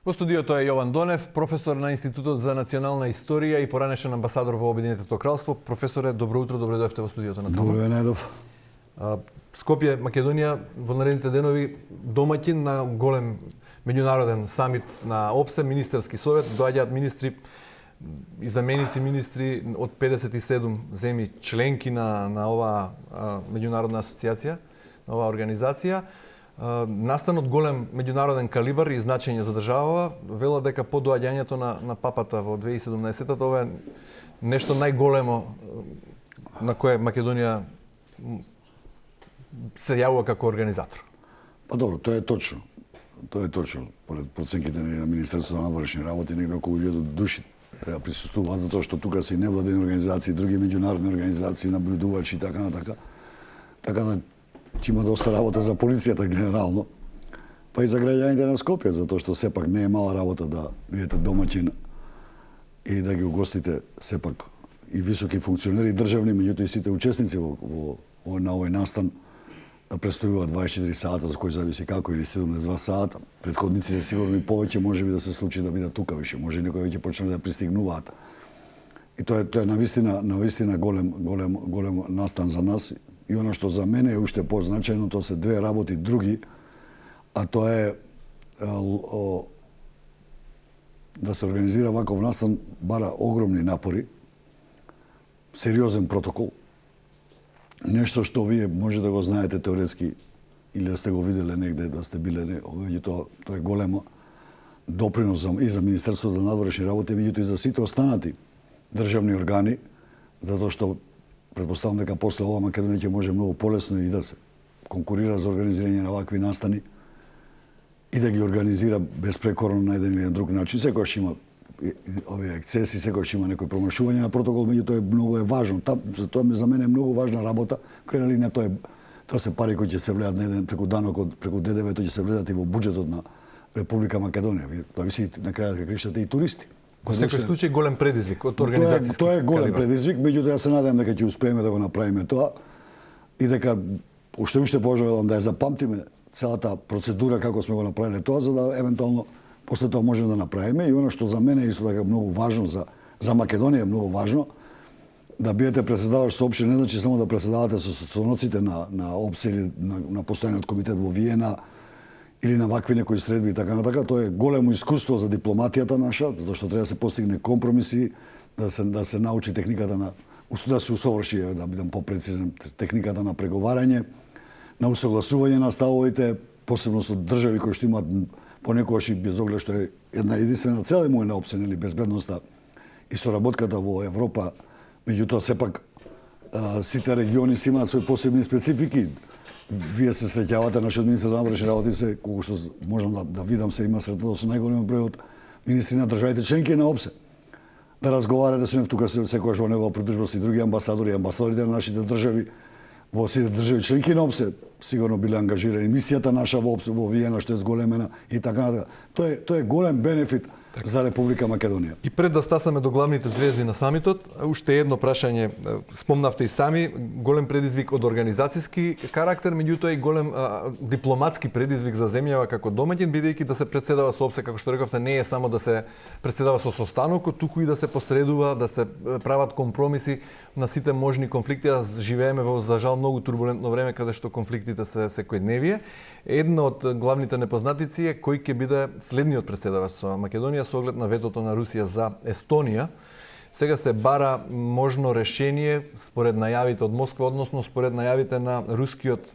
Во студиото е Јован Донев, професор на Институтот за национална историја и поранешен амбасадор во Обединетото кралство. Професоре, добро утро, добре дојдовте во студиото на Тама. Добро недов. Скопје, Македонија, во наредните денови домаќин на голем меѓународен самит на ОПСЕ, министерски совет, доаѓаат министри и заменици министри од 57 земји членки на оваа меѓународна асоциација, на оваа организација. Настан од голем меѓународен калибар и значење за државава, велат дека по доаѓањето на папата во 2017-та ова е нешто најголемо на кое Македонија се јавува како организатор. Па добро, тоа е точно. Тоа е точно. Поред проценките на Министерството на надворешни работи, негде околу 1000 души треба присуствуваат, затоа што тука се и невладени организации, други меѓународни организации, наблюдувачи и така натака. Така да ќе има доста работа за полицијата генерално, па и за граѓаните на Скопје, затоа што сепак не е мала работа да бидете домаќин и да ги угостите сепак и високи функционери државни, меѓутоа и сите учесници на овој настан да престојуваат 24 сата, за кој зависи како, или 72 сата. Претходниците сигурно и повеќе можеби да се случи да бидат тука више, може некои веќе почнали да пристигнуваат. И тоа е навистина голем настан за нас. И оно што за мене е уште позначајно, тоа се две работи други, а тоа е да се организира ваков настан бара огромни напори, сериозен протокол, нешто што вие може да го знаете теоретски или да сте го виделе негде, да сте биле, тоа е големо допринос и за Министерството за надворешни работи, меѓутоа и за сите останати државни органи, затоа што претпоставам дека после ова Македонија ќе може многу полесно и да се конкурира за организирање на вакви настани и да ги организира безпрекорно на еден или на друг начин. Секогаш има овие ексцеси, секогаш има некои промашување на протокол, меѓутоа многу е важно. Тоа за мене е многу важна работа. Крајна линија тоа се пари кои ќе се влеат на еден преку данокот, преку ДДВ, тоа ќе се влеат и во буџетот на Република Македонија. Тоа виси на крајот дека кришате и туристи. Во секој случај голем предизвик од организацијски. Тоа е голем предизвик, меѓутоа се надевам дека ќе успееме да го направиме тоа и дека уште пожелувам да ја запамтиме целата процедура како сме го направиле тоа, за да евентуално после тоа можеме да направиме. И оно што за мене е исто така многу важно, за Македонија е многу важно, да бидете председаваш со ОПСЕ, не значи само да председавате со состојниците на ОПСЕ или на постојаниот комитет во Виена, или на вакви некои средби и така натака. Тоа е големо искуство за дипломатијата наша, затоа што треба да се постигне компромиси, да се научи техниката да се усоврши, да бидам попрецизен, техниката на преговарање, на усогласување на ставовите, посебно со држави кои што имаат понекогаш и без оглед што е една единствена цел му е на ОПСЕ, нели, безбедноста и соработката во Европа. Меѓутоа сепак сите региони си имаат свои посебни специфики. Вие се среќавате, нашиот министер за надворешни работи се, колку што можам да видам, се има сретнато со најголем број од министри на државите членки на ОПСЕ. Да разговарате со нив, тука секогаш во негова придружба и други амбасадори, амбасадорите на нашите држави, во сите држави членки на ОПСЕ, сигурно биле ангажирани. Мисијата наша во ОПСЕ, во Виена, што е зголемена и така натака. Тоа е голем бенефит за Република Македонија. И пред да стасаме до главните звезди на самитот, уште едно прашање, спомнавте и сами, голем предизвик од организацијски карактер, меѓутоа и голем дипломатски предизвик за земјава како домаќин, бидејќи да се претседава со ОПСЕ, како што рековте, не е само да се претседава со состанокот, туку и да се посредува, да се прават компромиси на сите можни конфликти. Живееме во, за жал, многу турбулентно време каде што конфликтите се секојдневие. Една од главните непознатици е кој ќе биде следниот претседавач со Македонија со оглед на ветото на Русија за Естонија. Сега се бара можно решение според најавите од Москва, односно според најавите на рускиот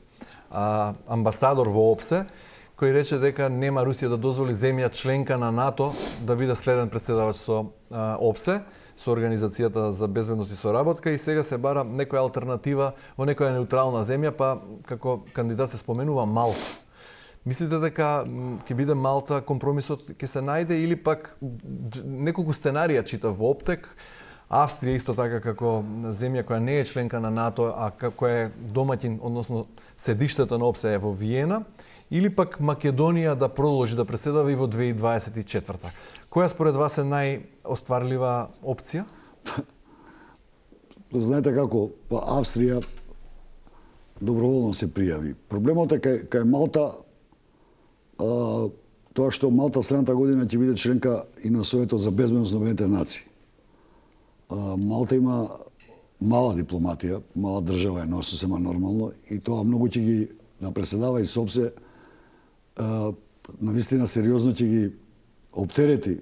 амбасадор во ОПСЕ, кој рече дека нема Русија да дозволи земја членка на НАТО да биде следен претседавач со ОПСЕ, со Организацијата за безбедност и соработка, и сега се бара некоја алтернатива во некоја неутрална земја, па како кандидат се споменува Малта. Мислите дека ќе биде Малта компромисот ќе се најде, или пак неколку сценарија чита во оптек? Австрија исто така како земја која не е членка на НАТО, а која е домаќин, односно седиштето на ОПСЕ е во Виена, или пак Македонија да продолжи да преседава и во 2024. Која според вас е најостварлива опција? Знаете како, Австрија доброволно се пријави. Проблемот е кај Малта, тоа што Малта следната година ќе биде членка и на Советот за безбедност на Обединетите нации. Малта има мала дипломатија, мала држава е сосема нормално и тоа многу ќе ги напреседава и сопсе навистина сериозно ќе ги оптерети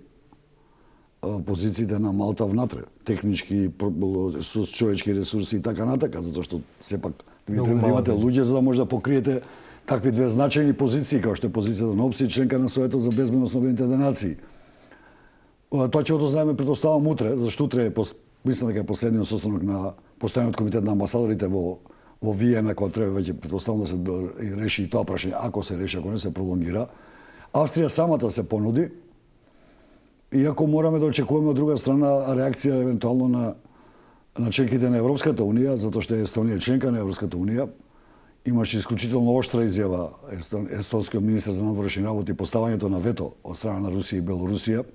позициите на Малта внатре, технички, човечки ресурси и така натака, затоа што сепак ви треба да имате луѓе за да може да покриете такви две значајни позиции, како што е позицијата на ОПСЕ и членка на Советот за безбедност на Обединетите нации. Тоа ќе го знаеме, претпоставам, утре, зашто утре мислам дека е последниот состанок на постојаниот комитет на амбасадорите во Виена, кој треба веќе претпоставам да се реши и тоа прашање, ако се реши, ако не се пролонгира. Австрија самата се понуди, иако мораме да очекуваме од друга страна реакција евентуално на членките на Европската унија, затоа што Естонија е членка на Европската унија. Имаше исклучително оштра изјава естонскиот министер за надворешни работи поставањето на вето од страна на Русија и Белорусија,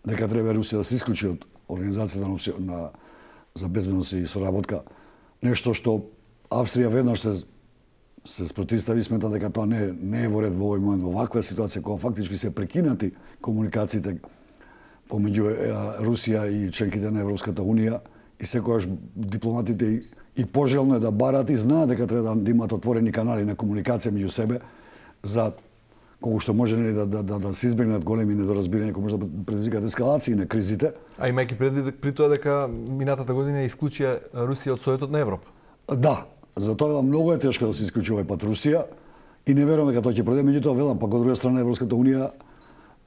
дека треба Русија да се исклучи од Организацијата за безбедност и соработка. Нешто што Австрија веднаш се спротивстави, смета дека тоа не е во ред во овој момент, во ваква ситуација кога фактички се прекинати комуникациите помеѓу Русија и членките на Европската унија и секогаш дипломатите и пожелно е да барат и знаат дека треба да имаат отворени канали на комуникација меѓу себе за колку што може да се избегнат големи недоразбирања кои може да предизвикат ескалации на кризите. А имајќи предвид при тоа дека минатата година исклучија Русија од Советот на Европа. Да, затоа многу е тешко да се исклучи овој пат Русија и не верувам дека тоа ќе проде, меѓутоа велам пак од друга страна Европската унија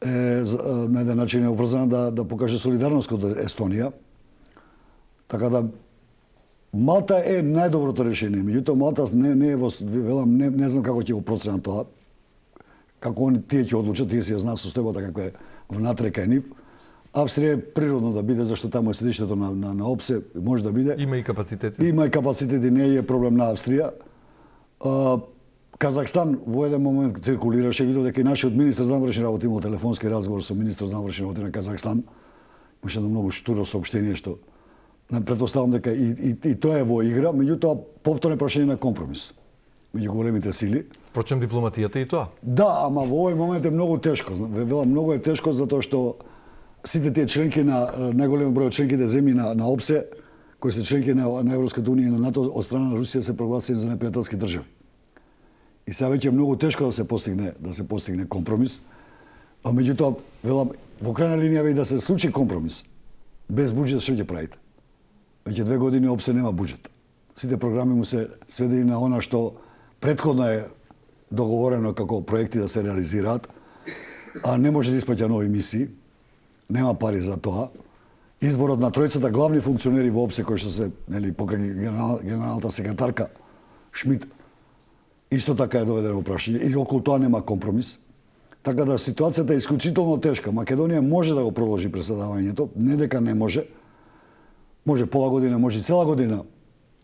е на еден начин е обврзана да покаже солидарност кон Естонија. Така да Малта е најдоброто решение, меѓутоа Малта не е во велам не знам како ќе го проценат тоа. Како тие ќе одлучат, тие си ја знаат состојбата како е внатре кај нив. Австрија е природно да биде, зашто таму е седиштето на ОПСЕ, може да биде. Има и капацитети. Има и капацитети, не е проблем на Австрија. Казахстан во еден момент циркулираше, видов дека и нашиот министер за надворешни работи имал телефонски разговор со министер за надворешни работи на Казахстан. Имаше едно многу штуро соопштение што претпоставам дека и тоа е во игра, меѓутоа повторно прашање на компромис меѓу големите сили. Впрочем, дипломатијата и тоа. Да, ама во овој момент е многу тешко. Велам, многу е тешко затоа што сите тие членки на најголемиот број од членките земји на ОПСЕ, кои се членки на Европската унија и на НАТО, од страна на Русија се прогласени за непријателски држави. И сега веќе е многу тешко да се постигне компромис. А меѓутоа, велам, во крајна линија и да се случи компромис, без буџет што ќе правите? Веќе 2 години ОПСЕ нема буџет. Сите програми му се сведени на она што претходно е договорено како проекти да се реализираат, а не може да испраќа нови мисии, нема пари за тоа. Изборот на тројцата главни функционери во ОПСЕ, кои што се покрај генералната секретарка Шмид, исто така е доведено во прашање и околу тоа нема компромис. Така да ситуацијата е исклучително тешка. Македонија може да го продолжи преседавањето, не дека не може. Може пола година, може и цела година.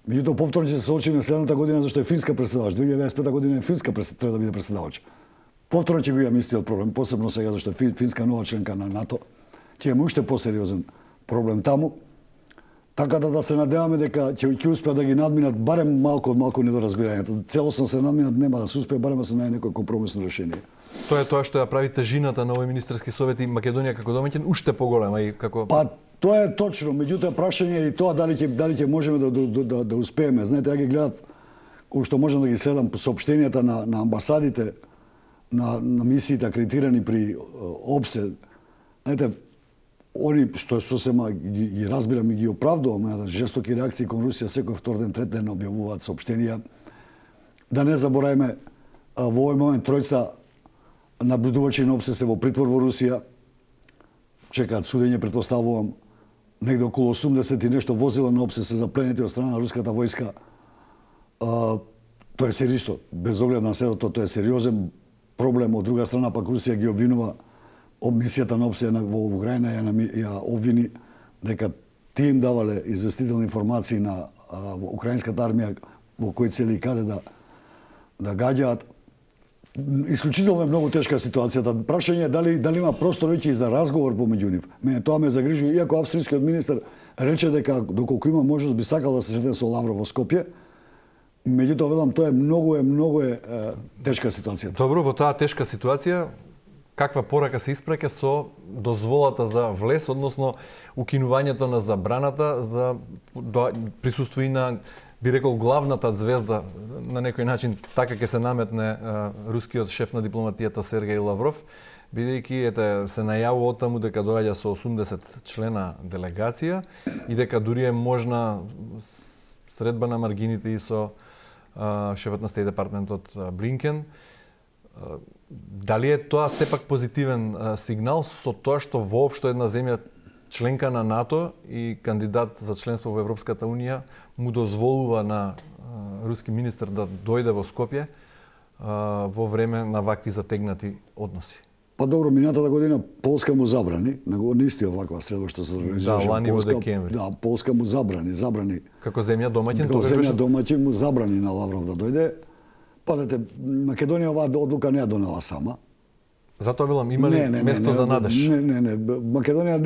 Меѓутоа повторно ќе се соочиме следната година зашто е Финска преседавач. 2025 година е Финска треба да биде преседавач. Повторно ќе го имаме истиот проблем, посебно сега зашто е Финска нова членка на НАТО. Ќе имаме уште посериозен проблем таму. Така да се надеваме дека ќе успеат да ги надминат барем малку од малку недоразбирањето. Целосно се надминат нема да се успее, барем да се најде некој компромисно решение. Тоа е тоа што ја прави тежината на овој министерски совет и Македонија како домаќин уште поголема и како. Па тоа е точно, меѓутоа прашање е и тоа дали ќе можеме да успееме. Знаете, ја ги гледав кој што можам да ги следам по соопштенијата на амбасадите на мисиите акредитирани при ОПСЕ. Знаете, они што сосема ги разбирам и ги оправдувам, жестоки реакции кон Русија секој втор ден, трет ден објавуваат соопштенија. Да не забораваме, во овој момент тројца наблюдувачи на ОПСЕ се во притвор во Русија. Чекаат судење, претпоставувам, негде околу 80 и нешто возила на ОПСЕ се запленети од страна на руската војска. Тоа е сериозно, без оглед на седото, тоа е сериозен проблем. Од друга страна пак Русија ги обвинува мисијата на ОПСЕ во Украина ја обвини дека тие им давале известителни информации на украинската армија во кои цели и каде да гаѓаат. Исклучително е многу тешка ситуацијата. Прашање е дали има простор веќе и за разговор помеѓу нив. Мене тоа ме загрижува, иако австријскиот министер рече дека доколку има можност би сакал да се седне со Лавров во Скопје. Меѓутоа велам тоа е многу тешка ситуација. Добро, во таа тешка ситуација каква порака се испраќа со дозволата за влез, односно укинувањето на забраната за присуство и на, би рекол, главната звезда, на некој начин така ќе се наметне рускиот шеф на дипломатијата Сергеј Лавров, бидејќи се најавува од таму дека доаѓа со 80 члена делегација и дека дури е можна средба на маргините и со шефот на Стејт департментот Блинкен. Дали е тоа сепак позитивен сигнал со тоа што воопшто една земја членка на НАТО и кандидат за членство во Европската Унија му дозволува на руски министер да дојде во Скопје во време на вакви затегнати односи? Па добро, минатата година Полска му забрани, на исти оваква средба што се организираше. Да, лани во декември. Да, Полска му забрани. Како земја домаќин, како земја домаќин му забрани на Лавров да дојде. Пазете, Македонија оваа одлука не ја донела сама. Затоа велам, има ли место за надеж? Не. Македонија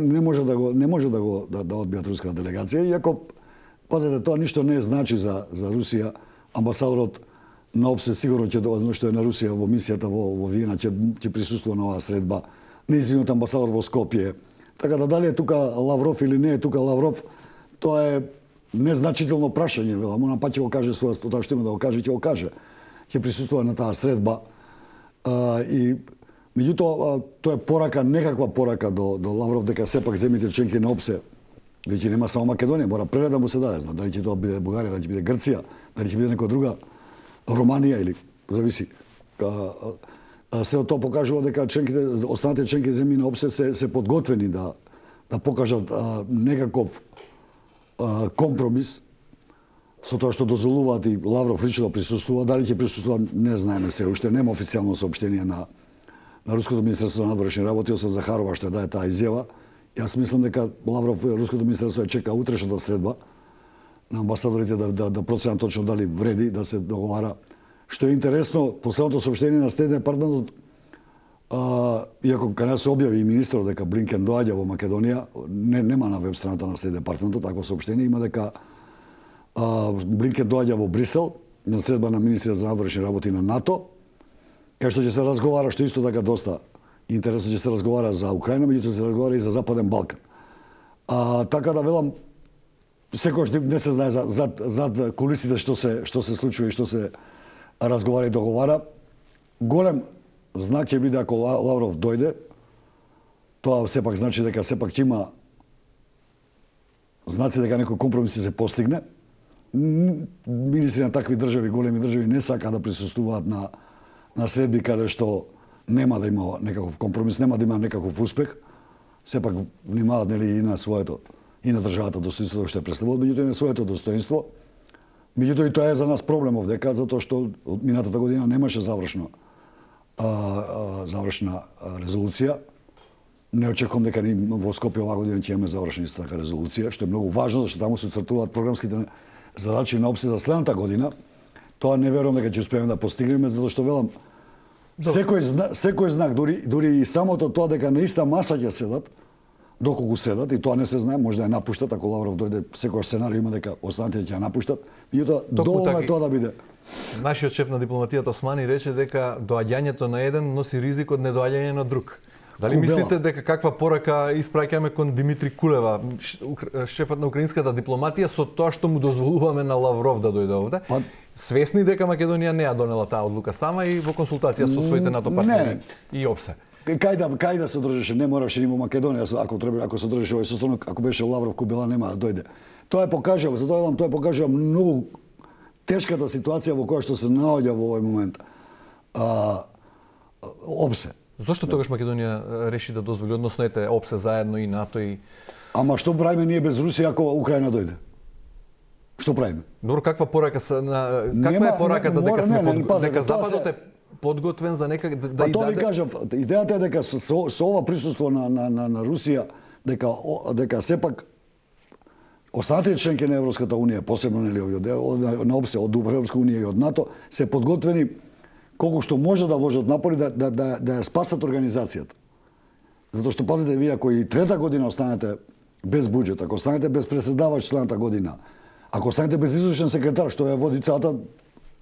не може да одбијат руска делегација, иако пазете, тоа ништо не значи за Русија. Амбасадорот на ОПСЕ сигурно ќе дојде, што е на Русија во мисијата во Виена, ќе присуствува на оваа средба. Нејзиниот амбасадор во Скопје. Така да дали е тука Лавров или не е тука Лавров, тоа е незначително прашање, велам. Она пак ќе го каже своето, тоа што има да го каже, ќе го каже. Ќе присуствува на таа средба. И меѓутоа тоа е порака, некаква порака до Лавров дека сепак земјите членки на ОПСЕ, веќе нема само Македонија, мора пред да му се даде, дали ќе тоа биде Бугарија, дали ќе биде Грција, дали ќе биде некоја друга Романија или зависи. Се тоа покажува дека членките, останатите членки земји на ОПСЕ се подготвени да покажат некаков компромис со тоа што дозволуваат и Лавров лично да присуствува. Дали ќе присуствува, не знаеме се уште. Нема официјално соопштение на Руското министерство на надворешни работи, освен Захарова што даде таа изјава. Јас мислам дека Лавров и Руското министерство чека утрешната средба на амбасадорите да проценат точно дали вреди да се договара. Што е интересно, последното соопштение на Стејт департментот, иако кај нас се објави и министерот дека Блинкен доаѓа во Македонија, нема на веб страната на Стејт департментот такво соопштение, има дека Блинкен доаѓа во Брисел на средба на министрите за надворешни работи на НАТО, кај што ќе се разговара, што исто така доста интересно, ќе се разговара за Украина, меѓутоа се разговара и за Западен Балкан. Така да велам, секогаш не се знае зад кулисите што се случува и што се разговара и договара. Голем знак ќе биде ако Лавров дојде. Тоа сепак значи дека сепак ќе има знаци дека некој компромис се постигне. Министри на такви држави, големи држави, не сакаат да присуствуваат на средби каде што нема да има некаков компромис, нема да има некаков успех. Сепак внимаваат нели и на своето, и на државата достоинството што ја представуваат, меѓутоа и на своето достоинство. Меѓутоа и тоа е за нас проблем овдека, затоа што од минатата година немаше завршна резолуција. Не очекувам дека во Скопје оваа година ќе имаме завршена исто така резолуција, што е многу важно, зашто таму се уцртуваат програмските задачи на ОПСЕ за следната година. Тоа не верувам дека ќе успееме да постигнеме, затоа што велам секој знак, дури и самото тоа дека на иста маса ќе седат, доколку седат, и тоа не се знае, може да ја напуштат, ако Лавров дојде, секојаш сценарио има дека останатите ќе ја напуштат, меѓутоа доволно е тоа да биде. Нашиот шеф на дипломатијата Османи рече дека доаѓањето на еден носи ризик од недоаѓање на друг. Дали мислите дека каква порака испраќаме кон Димитри Кулева, шефот на украинската дипломатија, со тоа што му дозволуваме на Лавров да дојде овде? Свесни дека Македонија не ја донела таа одлука сама и во консултација со своите НАТО партнери и ОПСЕ. Кај да се одржеше, не мораше ни во Македонија, ако се одржеше овој состанок, ако беше Лавров Кубела нема да дојде. Тоа покажува, тоа покажува многу тешката ситуација во која што се наоѓа во овој момент ОПСЕ. Зошто тогаш Македонија реши да дозволи, односно ете ОПСЕ заедно и НАТО и... Ама што правиме ние без Русија ако Украина дојде? Што правиме? Добро, каква порака е пораката дека сме дека Западот е подготвен за некак да и даде? Тоа ви кажав, идејата е дека со ова присуство на Русија дека сепак останатите членки на Европската унија, посебно нели на ОПСЕ од Европска унија и од НАТО, се подготвени колку што може да вложат напори да ја спасат организацијата. Затоа што пазите вие ако и трета година останете без буџет, ако останете без преседавач следната година, ако останете без извршен секретар што ја води целата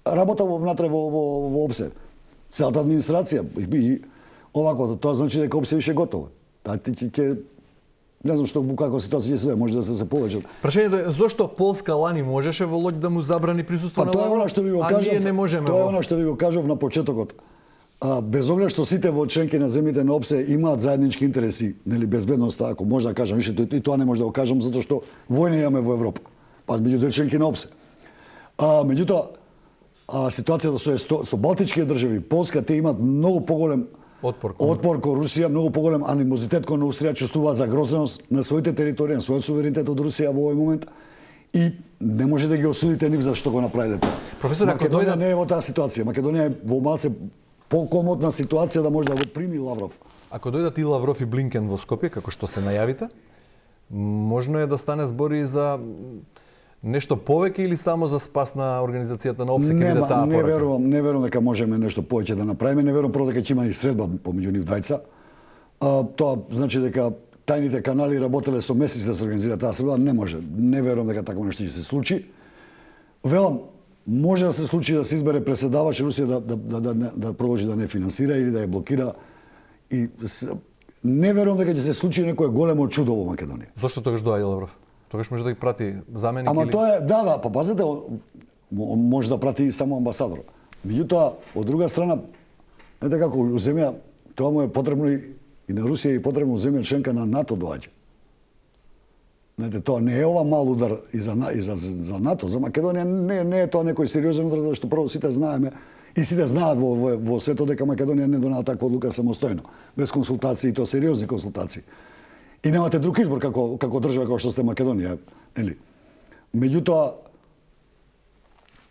работа внатре во ОПСЕ, целата администрација и Овако, тоа значи дека опција више готова. Не знам што во каква ситуација се може да се повеќе. Прашањето е зошто Полска лани можеше во Лодж да му забрани присуство на Лавров, а ние не можеме. Тоа е она што ви го кажав на почетокот. Без оглед што сите во членки на земјите на ОПСЕ имаат заеднички интереси, нели безбедност, ако може да кажам, више и тоа не може да го кажам затоа што војна имаме во Европа. Па меѓу две членки на ОПСЕ. Меѓутоа ситуацијата со балтички држави, Полска, те имаат многу поголем отпор кон Русија, многу поголем анимозитет кон Австрија, чувствуваат загрозеност на своите територии, на својот суверенитет од Русија во овој момент и не може да ги осудите нив за што го направиле тоа. Професор, Македонија не е во таа ситуација. Македонија е во малце покомотна ситуација да може да го прими Лавров. Ако дојдат и Лавров и Блинкен во Скопје, како што се најавите, можно е да стане збори за нешто повеќе или само за спас на организацијата на ОПСЕ ќе биде таа порака? Не верувам дека можеме нешто повеќе да направиме, не верувам прво дека ќе има и средба помеѓу нив двајца. Тоа значи дека тајните канали работеле со месеци да се организира таа средба, не може. Не верувам дека такво нешто ќе се случи. Велам, може да се случи да се избере преседавач Русија да продолжи да не финансира или да ја блокира. И не верувам дека ќе се случи некое големо чудо во Македонија. Зошто тогаш доаѓа Лавров? Тогаш може да ги прати заменик Ама или... тоа е, да, па пазете, може да прати само амбасадор. Меѓутоа, од друга страна, знаете како у земја, тоа му е потребно и на Русија и потребно земја членка на НАТО доаѓа. Знаете, тоа не е ова мал удар и за НАТО, за Македонија не е тоа некој сериозен удар, зашто прво сите знаеме и сите знаат во светот дека Македонија не донела таква одлука самостојно, без консултации и тоа сериозни консултации. И немате друг избор како држава како што сте Македонија, нели? Меѓутоа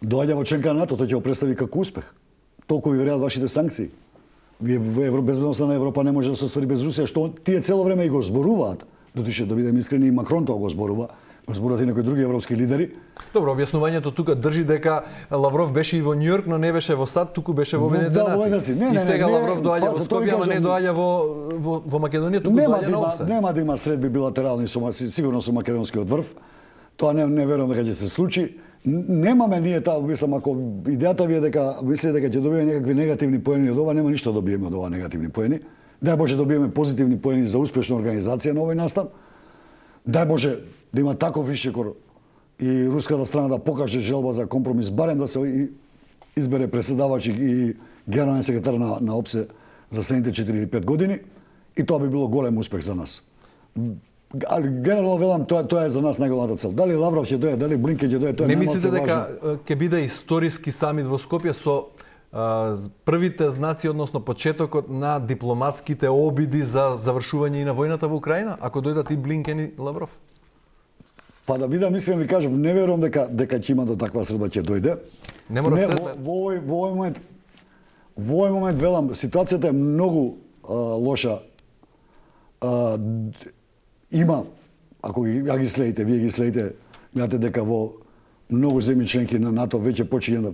доаѓа во членка на НАТО, тој ќе го представи како успех. Толку ви вреат вашите санкции. Безбедноста на Европа не може да се оствари без Русија, што тие цело време и го зборуваат. Дотише, да бидеме искрени, и Макрон тоа го зборува. Го зборуваат и некои други европски лидери. Добро, објаснувањето тука држи дека Лавров беше и во Њујорк, но не беше во САД, туку беше во Обединетите нации. И сега Лавров доаѓа во Скопје, ама не доаѓа во Македонија, туку доаѓа на ОПСЕ. Нема да има средби билатерални сигурно со македонскиот врв. Тоа не верувам дека ќе се случи. Немаме ние таа, мислам, ако идејата ви е дека мислите дека ќе добиеме некакви негативни поени од ова, нема ништо да добиеме од ова негативни поени. Дај Боже добиеме позитивни поени за успешна организација на овој настан. Дај Боже да има таков ишчекор и руската страна да покаже желба за компромис, барем да се избере преседавач и генерален секретар на ОПСЕ за следните 4 или 5 години и тоа би било голем успех за нас. Али генерално велам, тоа е за нас најголемата цел. Дали Лавров ќе дојде, дали Блинкен ќе дојде, тоа е не мислите дека ќе биде историски самит во Скопје со првите знаци, односно почетокот на дипломатските обиди за завршување и на војната во Украина, ако дојдат и Блинкен и Лавров? Па да бидам искрен ви кажам, не верувам дека ќе има до таква средба ќе дојде. Не мора средба. Во овој момент велам, ситуацијата е многу лоша. Има, ако ја ги следите, вие ги следите, гледате дека во многу земји членки на НАТО веќе почиња да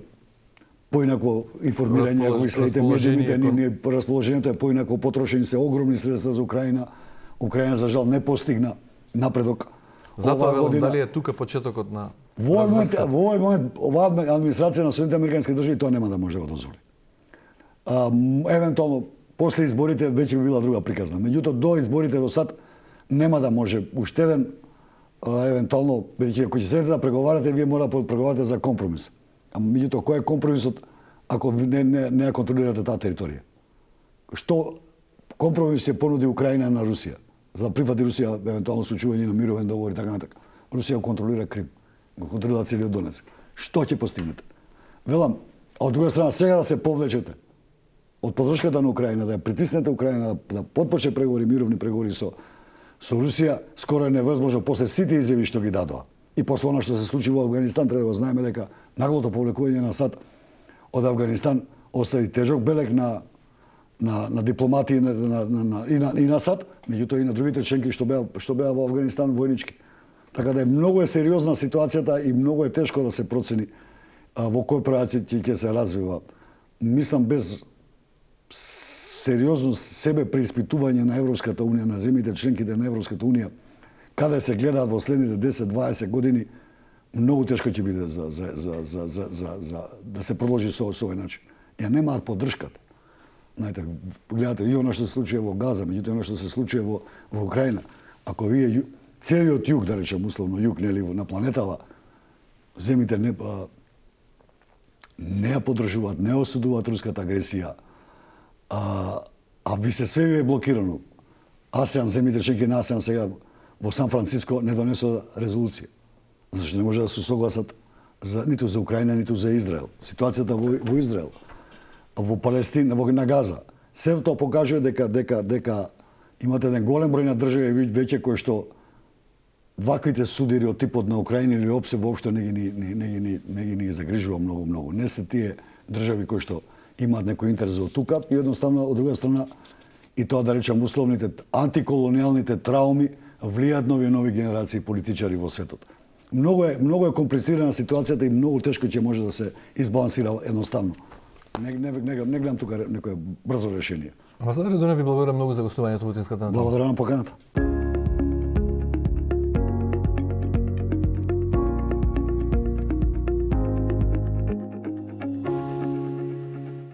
поинако информирање, ако ги следите медиумите, расположението е поинако, потрошени се огромни средства за Украина. Украина за жал не постигна напредок. Затоа велам, дали е тука почетокот на во овој момент оваа администрација на Соединетите Американски држави тоа нема да може да го дозволи. Евентуално после изборите веќе би била друга приказна. Меѓутоа до изборите до сад нема да може уште еден евентуално, бидејќи ако ќе седите да преговарате, вие мора да преговарате за компромис. А меѓутоа кој е компромисот ако не ја контролирате таа територија? Што компромис ќе понуди Украина на Русија? За да прифати Русија евентуално случување на мировен договор и така натака. Русија контролира Крим, го контролира целиот Донец. Што ќе постигнете? Велам, а од друга страна сега да се повлечете од поддршката на Украина, да ја притиснете Украина да потпочне преговори, мировни преговори со Русија, скоро е невозможно после сите изјави што ги дадоа. И после она што се случи во Афганистан, треба да го знаеме дека наглото повлекување на САД од Афганистан остави тежок белег на дипломати и на САД, меѓутоа и на другите членки што беа во Афганистан војнички. Така да многу е сериозна ситуацијата и многу е тешко да се процени во кој правец ќе се развива. Мислам без сериозно себе преиспитување на Европската унија, на земјите членките на Европската унија, каде се гледаат во следните 10-20 години, многу тешко ќе биде да се продолжи со овој начин. Ја немаат поддршката. Знаете, гледате и оно што се случува во Газа, меѓутоа оно што се случува во Украина. Ако вие целиот југ, да речем условно југ, нели, на планетава, земите не ја поддржуваат, не осудуваат руската агресија, а ви се све ви е блокирано. АСЕАН, земите членки на АСЕАН сега во Сан Франциско не донесоа резолуција. Зашто не може да се согласат ниту за Украина, ниту за Израел. Ситуацијата во Израел, во Палестина, на Газа. Се тоа покажува дека имате еден голем број на држави веќе кои што ваквите судири од типот на Украина или опсе воопшто не ги загрижува многу. Не се тие држави кои што имаат некој интерес од тука и едноставно од друга страна и тоа да речем условните антиколонијалните трауми влијаат нови генерации политичари во светот. Многу е комплицирана ситуацијата и многу тешко ќе може да се избалансира едноставно. Не гледам тука некое брзо решение. Амбасадоре Донев, ви благодарам многу за гостувањето во Тинската. Благодарам на поканата.